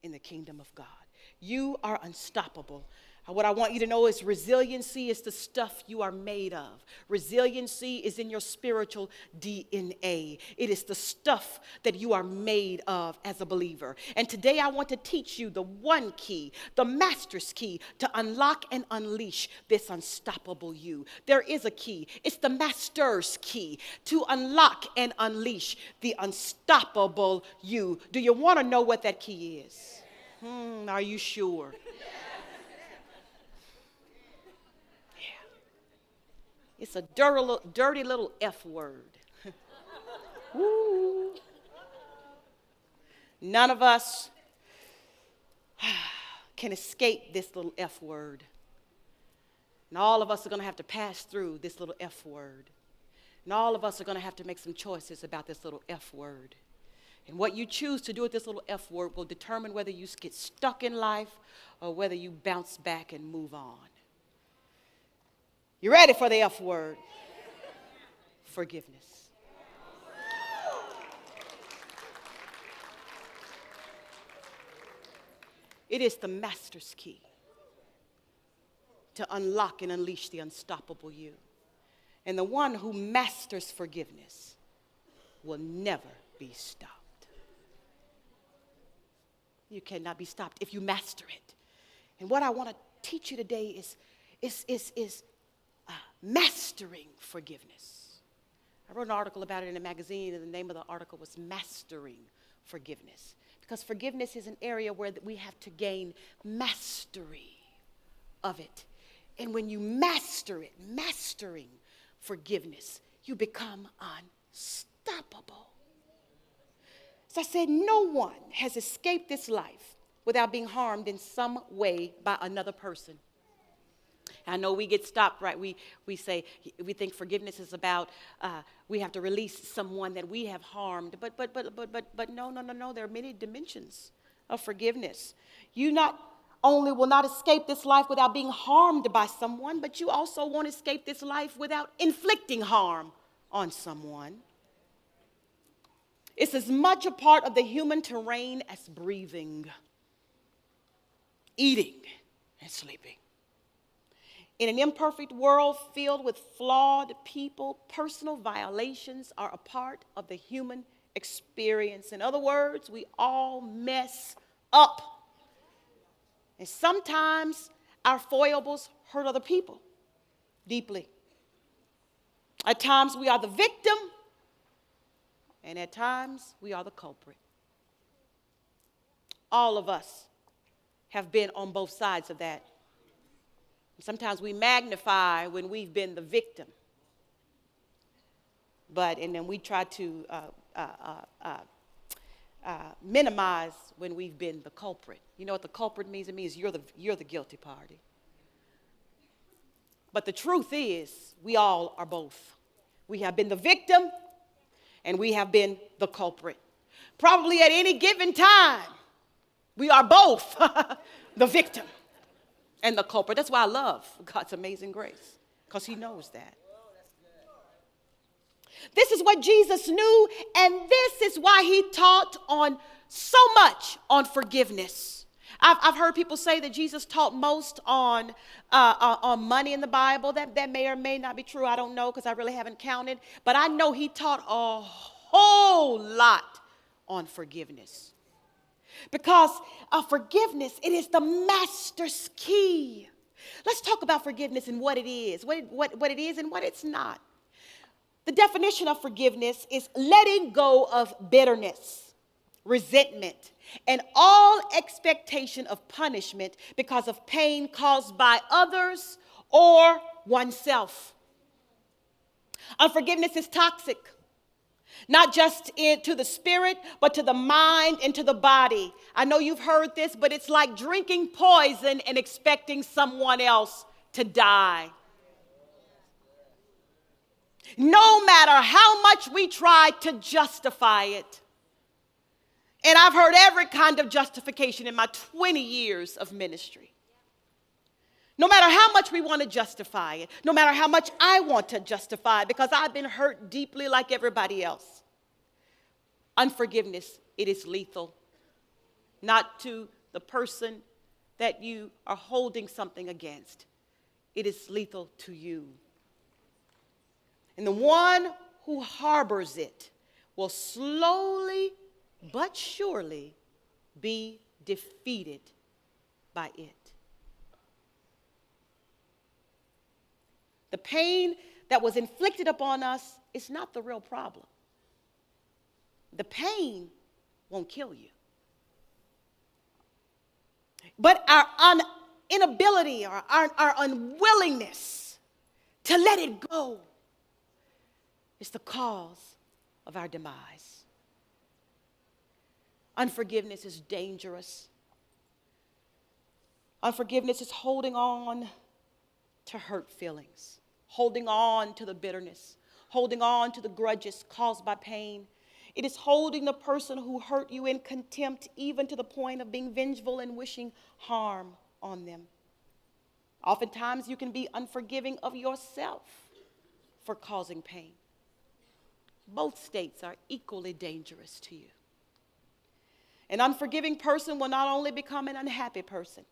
in the kingdom of God. You are unstoppable. What I want you to know is resiliency is the stuff you are made of. Resiliency is in your spiritual DNA. It is the stuff that you are made of as a believer. And today I want to teach you the one key, the master's key to unlock and unleash this unstoppable you. There is a key. It's the master's key to unlock and unleash the unstoppable you. Do you want to know what that key is? Are you sure? It's a dirty little F word. Woo. None of us can escape this little F word. And all of us are going to have to pass through this little F word. And all of us are going to have to make some choices about this little F word. And what you choose to do with this little F word will determine whether you get stuck in life or whether you bounce back and move on. You ready for the F word? Forgiveness. It is the master's key to unlock and unleash the unstoppable you. And the one who masters forgiveness will never be stopped. You cannot be stopped if you master it. And what I want to teach you today is mastering forgiveness. I wrote an article about it in a magazine, and the name of the article was Mastering Forgiveness. Because forgiveness is an area where we have to gain mastery of it. And when you master it, mastering forgiveness, you become unstoppable. So I said, no one has escaped this life without being harmed in some way by another person. I know we get stopped, right? We think forgiveness is about we have to release someone that we have harmed. But no. There are many dimensions of forgiveness. You not only will not escape this life without being harmed by someone, but you also won't escape this life without inflicting harm on someone. It's as much a part of the human terrain as breathing, eating, and sleeping. In an imperfect world filled with flawed people, personal violations are a part of the human experience. In other words, we all mess up. And sometimes our foibles hurt other people deeply. At times we are the victim, and at times we are the culprit. All of us have been on both sides of that. Sometimes we magnify when we've been the victim, and then we try to minimize when we've been the culprit. You know what the culprit means? It means you're the guilty party. But the truth is, we all are both. We have been the victim, and we have been the culprit. Probably at any given time, we are both the victim and the culprit. That's why I love God's amazing grace, because he knows that. This is what Jesus knew, and this is why he taught on so much on forgiveness. I've heard people say that Jesus taught most on money in the Bible. That may or may not be true. I don't know, because I really haven't counted. But I know he taught a whole lot on forgiveness. Because forgiveness, it is the master's key. Let's talk about forgiveness and what it is, what it is and what it's not. The definition of forgiveness is letting go of bitterness, resentment, and all expectation of punishment because of pain caused by others or oneself. Unforgiveness is toxic. Not just to the spirit, but to the mind and to the body. I know you've heard this, but it's like drinking poison and expecting someone else to die. No matter how much we try to justify it. And I've heard every kind of justification in my 20 years of ministry. No matter how much we want to justify it, no matter how much I want to justify it, because I've been hurt deeply like everybody else. Unforgiveness, it is lethal. not to the person that you are holding something against. It is lethal to you. And the one who harbors it will slowly but surely be defeated by it. The pain that was inflicted upon us is not the real problem. The pain won't kill you. But our inability or our unwillingness to let it go is the cause of our demise. Unforgiveness is dangerous. Unforgiveness is holding on to hurt feelings, holding on to the bitterness, holding on to the grudges caused by pain. It is holding the person who hurt you in contempt, even to the point of being vengeful and wishing harm on them. Oftentimes, you can be unforgiving of yourself for causing pain. Both states are equally dangerous to you. An unforgiving person will not only become an unhappy person,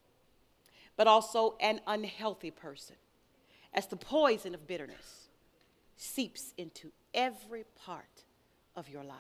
but also an unhealthy person, as the poison of bitterness seeps into every part of your life.